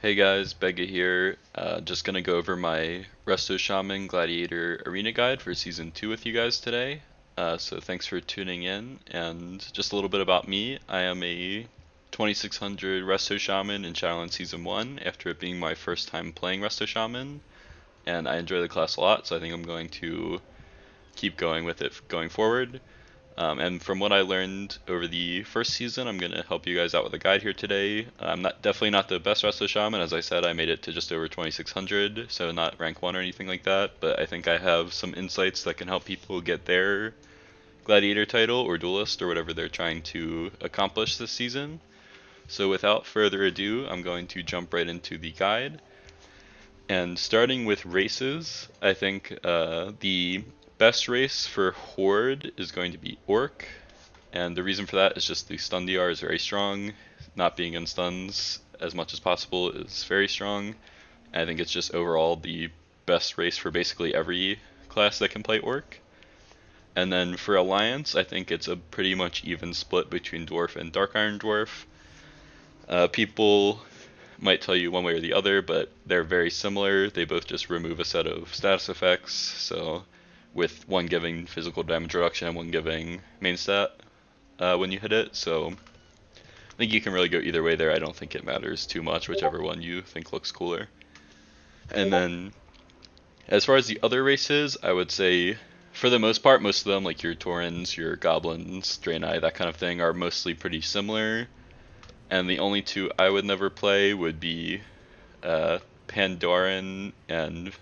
Hey guys, Bega here. Just gonna go over my Resto Shaman Gladiator Arena Guide for Season 2 with you guys today. So thanks for tuning in, and just a little bit about me. I am a 2600 Resto Shaman in Shadowlands Season 1 after it being my first time playing Resto Shaman, and I enjoy the class a lot, so I think I'm going to keep going with it going forward. And from what I learned over the first season, I'm going to help you guys out with a guide here today. I'm definitely not the best Resto Shaman. As I said, I made it to just over 2600, so not rank 1 or anything like that. But I think I have some insights that can help people get their Gladiator title or Duelist or whatever they're trying to accomplish this season. So without further ado, I'm going to jump right into the guide. And starting with races, I think the best race for Horde is going to be Orc, and the reason for that is just the stun DR is very strong. Not being in stuns as much as possible is very strong. And I think it's just overall the best race for basically every class that can play Orc. And then for Alliance, I think it's a pretty much even split between Dwarf and Dark Iron Dwarf. People might tell you one way or the other, but they're very similar. They both just remove a set of status effects, so with one giving physical damage reduction and one giving main stat when you hit it. So I think you can really go either way there. I don't think it matters too much, whichever one you think looks cooler. And then as far as the other races, I would say for the most part, most of them, like your Taurens, your Goblins, Draenei, that kind of thing, are mostly pretty similar. And the only two I would never play would be Pandaren and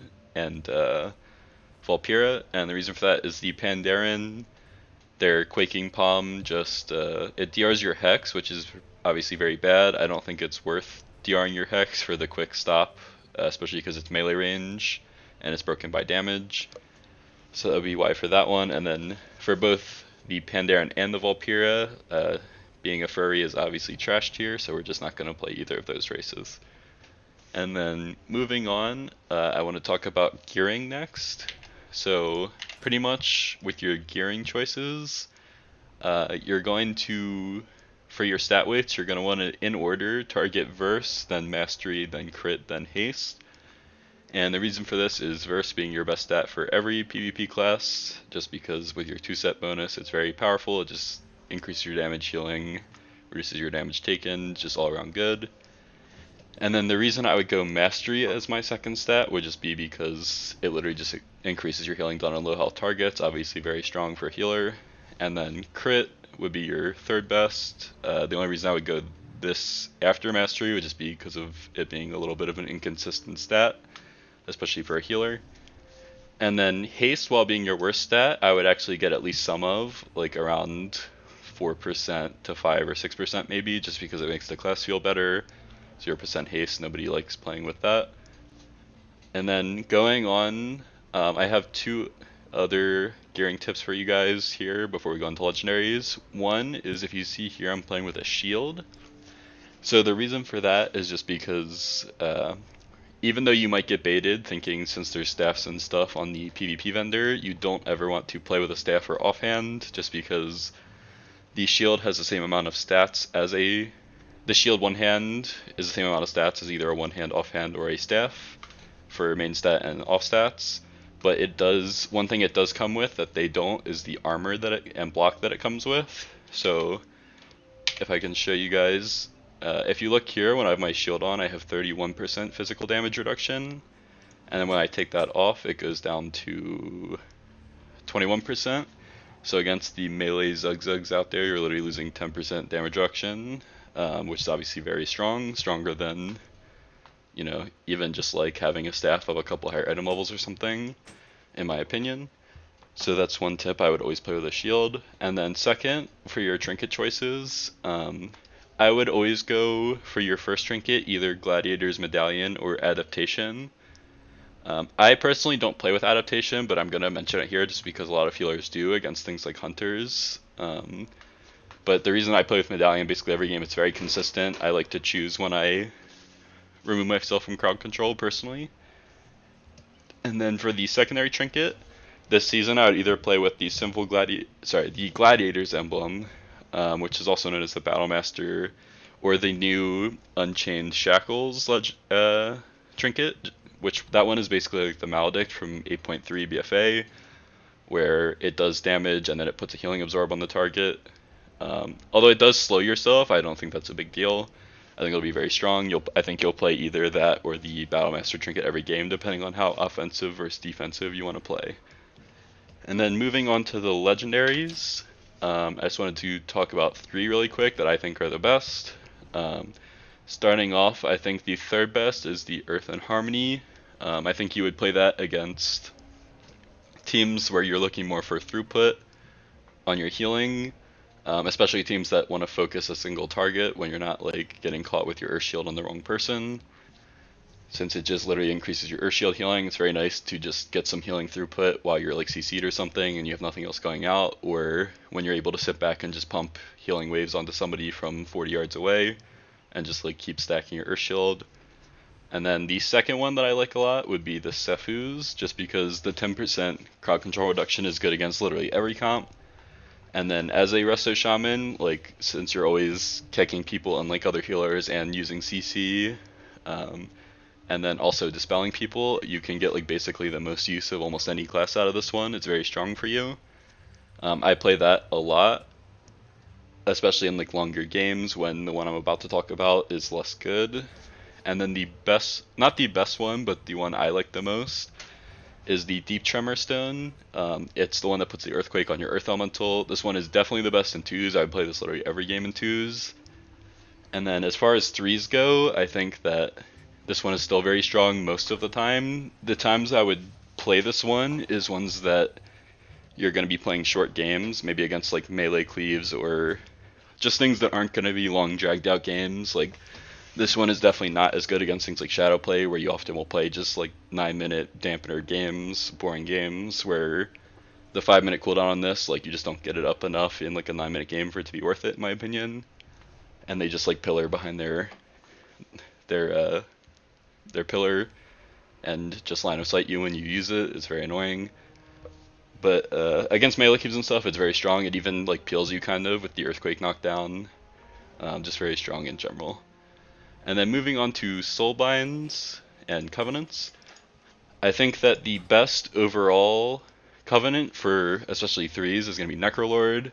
Valkyra. And the reason for that is the Pandaren, their Quaking Palm just it DRs your Hex, which is obviously very bad. I don't think it's worth DRing your Hex for the quick stop, especially because it's melee range and it's broken by damage. So that would be why for that one. And then for both the Pandaren and the Valkyra, being a furry is obviously trash tier, so we're just not going to play either of those races. And then moving on, I want to talk about gearing next. So pretty much with your gearing choices, you're going to, for your stat weights, you're going to want to, in order, target Verse, then Mastery, then Crit, then Haste. And the reason for this is Verse being your best stat for every PvP class, just because with your 2-set bonus, it's very powerful. It just increases your damage healing, reduces your damage taken, just all around good. And then the reason I would go Mastery as my second stat would just be because it literally just increases your healing done on low health targets, obviously very strong for a healer. And then Crit would be your third best. The only reason I would go this after Mastery would just be because of it being a little bit of an inconsistent stat, especially for a healer. And then Haste, while being your worst stat, I would actually get at least some of, like around 4% to 5 or 6% maybe, just because it makes the class feel better. 0% haste, nobody likes playing with that. And then going on, I have two other gearing tips for you guys here before we go into legendaries. One is, if you see here, I'm playing with a shield. So the reason for that is just because even though you might get baited thinking since there's staffs and stuff on the PvP vendor, you don't ever want to play with a staff or offhand, just because the shield has the same amount of stats as the shield one hand is the same amount of stats as either a one hand, offhand, or a staff for main stat and off stats. But it does, one thing it does come with that they don't is the armor that it, and block that it comes with. So if I can show you guys, if you look here, when I have my shield on, I have 31% physical damage reduction. And then when I take that off, it goes down to 21%. So against the melee Zugzugs out there, you're literally losing 10% damage reduction, which is obviously very strong, stronger than, you know, even just like having a staff of a couple higher item levels or something, in my opinion. So that's one tip, I would always play with a shield. And then second, for your trinket choices, I would always go for your first trinket, either Gladiator's Medallion or Adaptation. I personally don't play with Adaptation, but I'm going to mention it here just because a lot of healers do against things like Hunters. But the reason I play with Medallion, basically every game, it's very consistent. I like to choose when I remove myself from crowd control, personally. And then for the secondary trinket, this season I would either play with the the Gladiator's emblem, which is also known as the Battlemaster or the new Unchained Shackles trinket, which that one is basically like the Maledict from 8.3 BFA, where it does damage and then it puts a healing absorb on the target. Although it does slow yourself, I don't think that's a big deal. I think it'll be very strong. I think you'll play either that or the Battlemaster trinket every game, depending on how offensive versus defensive you want to play. And then moving on to the legendaries, I just wanted to talk about 3 really quick that I think are the best. Starting off, I think the third best is the Earth and Harmony. I think you would play that against teams where you're looking more for throughput on your healing, especially teams that want to focus a single target when you're not like getting caught with your Earth Shield on the wrong person. Since it just literally increases your Earth Shield healing, it's very nice to just get some healing throughput while you're like CC'd or something and you have nothing else going out, or when you're able to sit back and just pump healing waves onto somebody from 40 yards away and just like keep stacking your Earth Shield. And then the second one that I like a lot would be the Sefus, just because the 10% crowd control reduction is good against literally every comp. And then as a Resto Shaman, like since you're always kicking people unlike other healers and using CC, and then also dispelling people, you can get like basically the most use of almost any class out of this one. It's very strong for you. I play that a lot, especially in like longer games when the one I'm about to talk about is less good. And then the best, not the best one, but the one I like the most is the Deep Tremor Stone. It's the one that puts the Earthquake on your Earth Elemental. This one is definitely the best in 2s. I would play this literally every game in 2s. And then as far as 3s go, I think that this one is still very strong most of the time. The times I would play this one is ones that you're going to be playing short games, maybe against like melee cleaves or just things that aren't going to be long dragged out games. Like this one is definitely not as good against things like Shadow Play, where you often will play just like 9-minute dampener games, boring games, where the 5-minute cooldown on this, like you just don't get it up enough in like a 9-minute game for it to be worth it, in my opinion. And they just like pillar behind their pillar and just line of sight you when you use it. It's very annoying. But against melee cubes and stuff, it's very strong. It even like peels you kind of with the Earthquake knockdown. Just very strong in general. And then moving on to Soulbinds and Covenants, I think that the best overall Covenant for especially 3s is going to be Necrolord.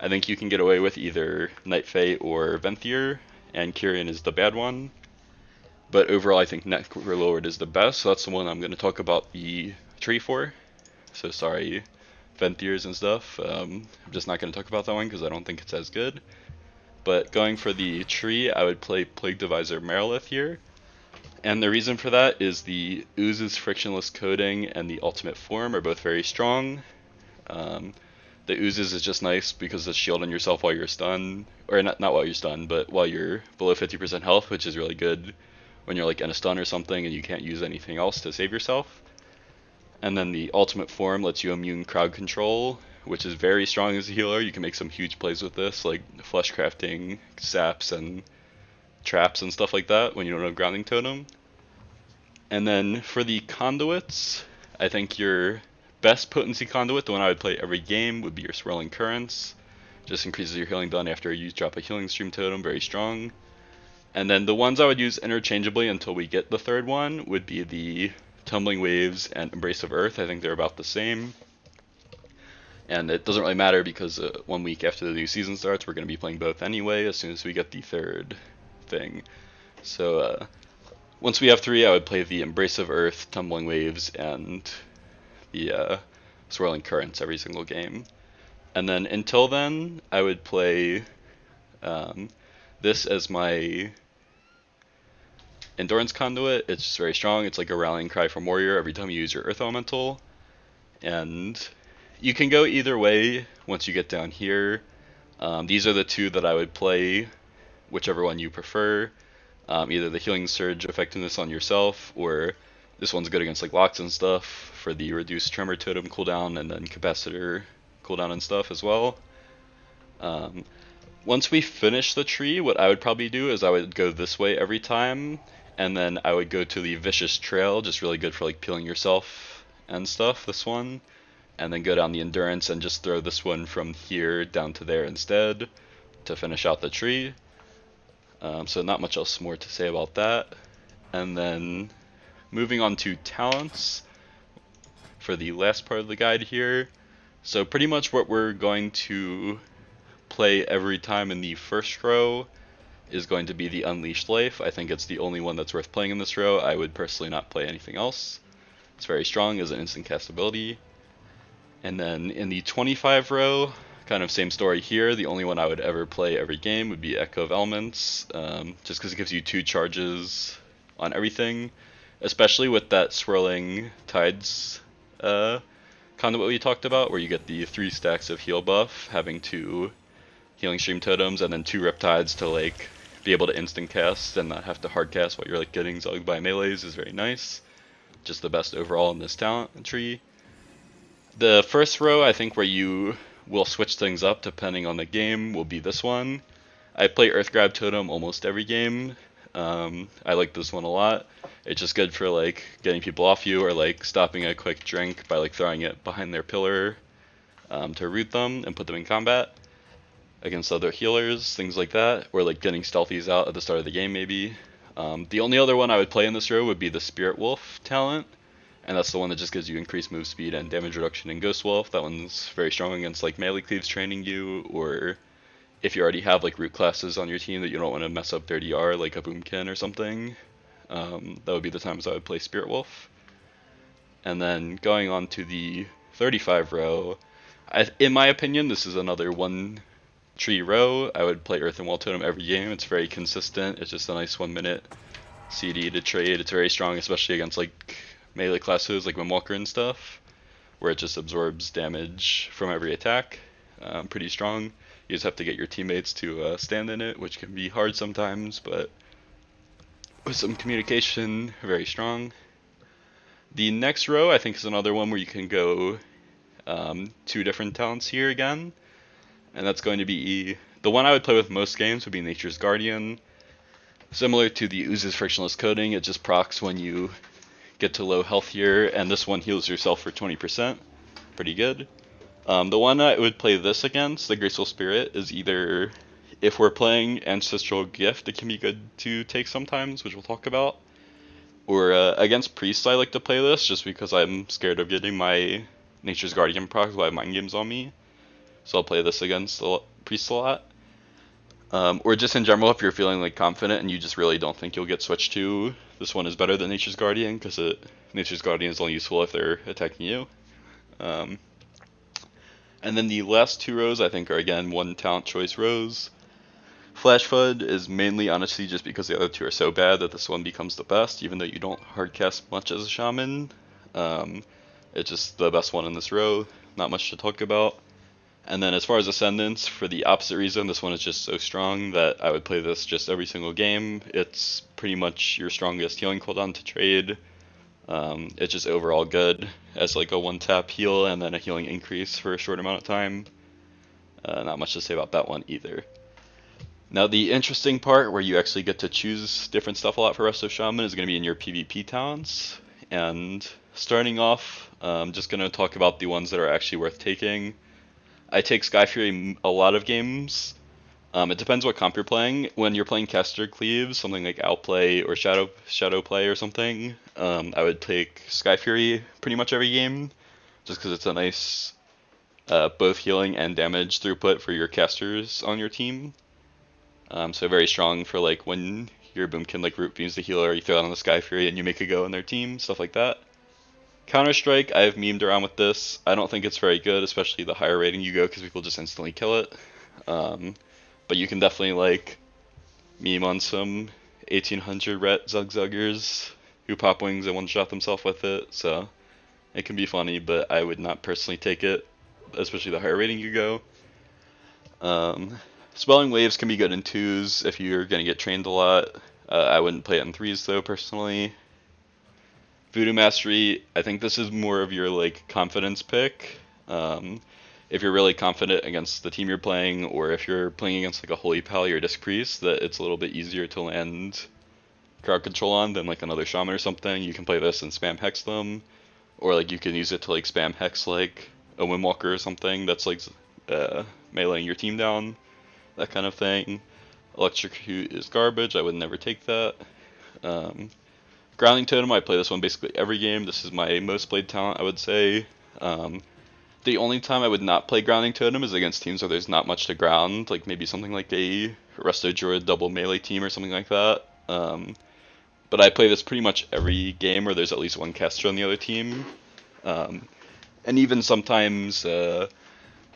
I think you can get away with either Night Fae or Venthyr, and Kyrian is the bad one. But overall, I think Necrolord is the best, so that's the one I'm going to talk about the tree for. So sorry, Venthyrs and stuff. I'm just not going to talk about that one because I don't think it's as good. But going for the tree, I would play Plague Divisor Merilith here. And the reason for that is the Ooze's Frictionless Coating and the Ultimate Form are both very strong. The Oozes is just nice because it's shielding yourself while you're stunned, or not while you're stunned, but while you're below 50% health, which is really good when you're like in a stun or something and you can't use anything else to save yourself. And then the Ultimate Form lets you immune crowd control, which is very strong as a healer. You can make some huge plays with this, like flesh crafting, saps, and traps and stuff like that when you don't have grounding totem. And then for the conduits, I think your best potency conduit, the one I would play every game, would be your Swirling Currents. Just increases your healing done after you drop a healing stream totem, very strong. And then the ones I would use interchangeably until we get the third one would be the Tumbling Waves and Embrace of Earth. I think they're about the same. And it doesn't really matter because 1 week after the new season starts, we're going to be playing both anyway as soon as we get the third thing. So once we have 3, I would play the Embrace of Earth, Tumbling Waves, and the Swirling Currents every single game. And then until then, I would play this as my Endurance Conduit. It's just very strong. It's like a rallying cry from Warrior every time you use your Earth Elemental. And you can go either way once you get down here. These are the 2 that I would play, whichever one you prefer. Either the Healing Surge effectiveness on yourself, or this one's good against like locks and stuff for the reduced Tremor Totem cooldown and then Capacitor cooldown and stuff as well. Once we finish the tree, what I would probably do is I would go this way every time, and then I would go to the Vicious Trail, just really good for like peeling yourself and stuff, this one. And then go down the Endurance and just throw this one from here down to there instead to finish out the tree. So not much else more to say about that. And then moving on to talents for the last part of the guide here. So pretty much what we're going to play every time in the first row is going to be the Unleashed Life. I think it's the only one that's worth playing in this row. I would personally not play anything else. It's very strong as an instant cast ability. And then in the 25 row, kind of same story here. The only one I would ever play every game would be Echo of Elements, just because it gives you 2 charges on everything, especially with that Swirling Tides conduit we talked about, where you get the 3 stacks of heal buff, having 2 Healing Stream Totems, and then 2 Riptides to like be able to instant cast and not have to hard cast while you're like getting zogged by melees is very nice. Just the best overall in this talent tree. The first row, I think, where you will switch things up depending on the game, will be this one. I play Earth Grab Totem almost every game. I like this one a lot. It's just good for like getting people off you, or like stopping a quick drink by like throwing it behind their pillar to root them and put them in combat against other healers, things like that, or like getting stealthies out at the start of the game maybe. The only other one I would play in this row would be the Spirit Wolf talent, and that's the one that just gives you increased move speed and damage reduction in Ghost Wolf. That one's very strong against like melee cleaves training you, or if you already have like root classes on your team that you don't want to mess up their DR, like a Boomkin or something. That would be the times I would play Spirit Wolf. And then going on to the 35 row, in my opinion, this is another one tree row. I would play Earth and Wall Totem every game. It's very consistent. It's just a nice 1 minute CD to trade. It's very strong, especially against like melee classes like Windwalker and stuff, where it just absorbs damage from every attack. Pretty strong. You just have to get your teammates to stand in it, which can be hard sometimes, but with some communication, very strong. The next row, I think, is another one where you can go 2 different talents here again, and that's going to be the one I would play with most games would be Nature's Guardian. Similar to the Ooze's Frictionless Coating, it just procs when you get to low health here, and this one heals yourself for 20%. Pretty good. The one I would play this against, the Graceful Spirit, is either, if we're playing Ancestral Gift, it can be good to take sometimes, which we'll talk about. Or against Priests, I like to play this, just because I'm scared of getting my Nature's Guardian procs while I have Mind Games on me. So I'll play this against the Priests a lot. Or just in general, if you're feeling like confident and you just really don't think you'll get switched to, this one is better than Nature's Guardian, because Nature's Guardian is only useful if they're attacking you. And then the last 2 rows I think are again 1 talent choice rows. Flash FUD is mainly honestly just because the other 2 are so bad that this one becomes the best, even though you don't hardcast much as a shaman. It's just the best one in this row, not much to talk about. And then as far as Ascendance, for the opposite reason, this one is just so strong that I would play this just every single game. It's pretty much your strongest healing cooldown to trade. It's just overall good as like a 1-tap heal and then a healing increase for a short amount of time. Not much to say about that one either. Now the interesting part where you actually get to choose different stuff a lot for Resto Shaman is going to be in your PvP talents. And starting off, I'm just going to talk about the ones that are actually worth taking. I take Sky Fury a lot of games. It depends what comp you're playing. When you're playing Caster Cleaves, something like Outplay or Shadow Play or something, I would take Sky Fury pretty much every game, just because it's a nice both healing and damage throughput for your casters on your team. So very strong for like when your Boomkin like root beams the healer, you throw it on the Sky Fury and you make a go in their team, stuff like that. Counter-Strike, I've memed around with this. I don't think it's very good, especially the higher rating you go, because people just instantly kill it. But you can definitely like meme on some 1800 ret Zugzuggers who pop wings and one-shot themselves with it, so it can be funny, but I would not personally take it, especially the higher rating you go. Spelling Waves can be good in 2s if you're going to get trained a lot. I wouldn't play it in 3s though, personally. Voodoo Mastery, I think this is more of your like confidence pick. If you're really confident against the team you're playing, or if you're playing against like a Holy Pally or Disc Priest, that it's a little bit easier to land crowd control on than like another Shaman or something, you can play this and spam hex them. Or like you can use it to like spam hex like a Windwalker or something that's like meleeing your team down, that kind of thing. Electrocute is garbage. I would never take that. Grounding Totem, I play this one basically every game. This is my most played talent, I would say. The only time I would not play Grounding Totem is against teams where there's not much to ground, like maybe something like a Resto Druid double melee team or something like that. But I play this pretty much every game where there's at least one caster on the other team. And even sometimes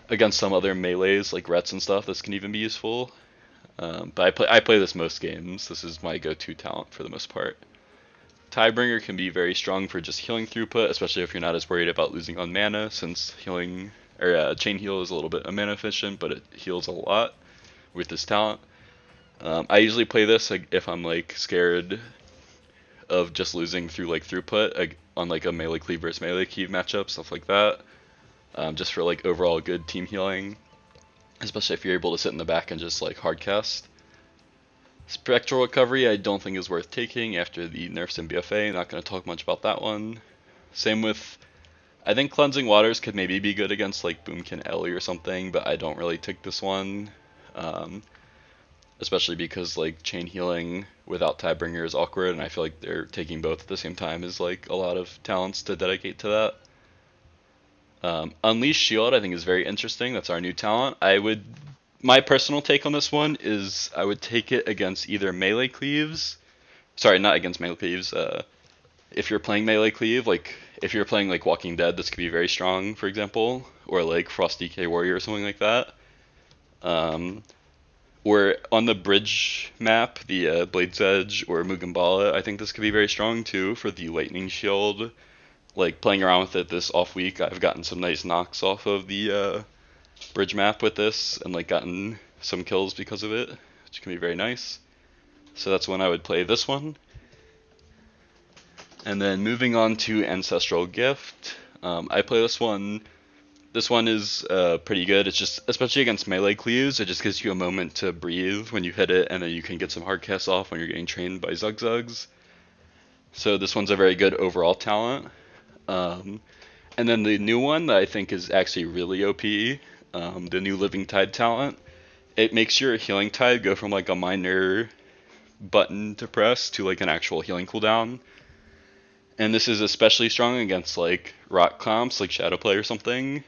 against some other melees like Rets and stuff, this can even be useful. But I play this most games. This is my go-to talent for the most part. Tidebringer can be very strong for just healing throughput, especially if you're not as worried about losing on mana, since healing or chain heal is a little bit mana efficient, but it heals a lot with this talent. I usually play this if I'm like scared of just losing through like throughput on like a melee cleave versus melee cleave matchup, stuff like that. Just for like overall good team healing, especially if you're able to sit in the back and just like hard cast. Spectral Recovery I don't think is worth taking after the nerfs in BFA. Not going to talk much about that one. Same with, I think Cleansing Waters could maybe be good against like Boomkin Ellie or something, but I don't really take this one. Especially because like chain healing without Tidebringer is awkward, and I feel like they're taking both at the same time is like a lot of talents to dedicate to that. Unleash Shield I think is very interesting. That's our new talent. My personal take on this one is I would take it against either melee cleaves. Sorry, not against melee cleaves. If you're playing melee cleave, like if you're playing like Walking Dead, this could be very strong, for example, or like Frost DK Warrior or something like that. Or on the bridge map, the Blade's Edge or Mugambala, I think this could be very strong too for the Lightning Shield. Like playing around with it this off week, I've gotten some nice knocks off of the bridge map with this and like gotten some kills because of it, which can be very nice. So that's when I would play this one. And then moving on to Ancestral Gift, I play this one. This one is pretty good. It's just, especially against melee cleaves, it just gives you a moment to breathe when you hit it, and then you can get some hard casts off when you're getting trained by Zugzugs. So this one's a very good overall talent. And then the new one that I think is actually really OP, the new Living Tide talent, it makes your healing tide go from like a minor button to press to like an actual healing cooldown. And this is especially strong against like rock comps like Shadowplay or something,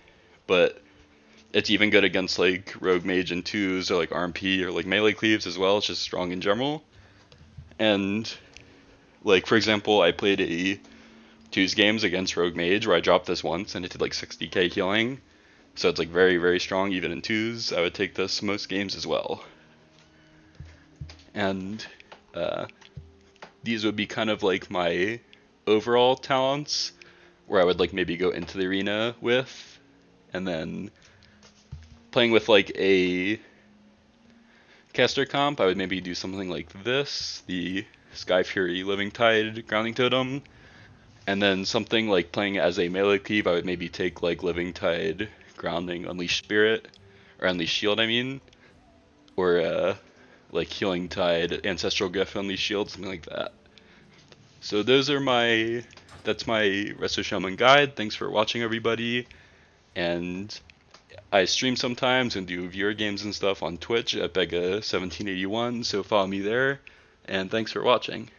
but it's even good against like Rogue Mage and 2s or like RMP or like melee cleaves as well. It's just strong in general. And like for example, I played a 2s games against Rogue Mage where I dropped this once and it did like 60k healing. So it's like very, very strong even in 2s. I would take this most games as well. And these would be kind of like my overall talents where I would like maybe go into the arena with, and then playing with like a caster comp, I would maybe do something like this, the Sky Fury Living Tide Grounding Totem, and then something like playing as a melee cleave, I would maybe take like Living Tide Grounding Unleash Spirit, or Unleash Shield I mean, or like Healing Tide Ancestral Gift Unleash Shield, something like that. So that's my Resto Shaman guide. Thanks for watching, everybody. And I stream sometimes and do viewer games and stuff on Twitch at Bega1781, so follow me there. And thanks for watching.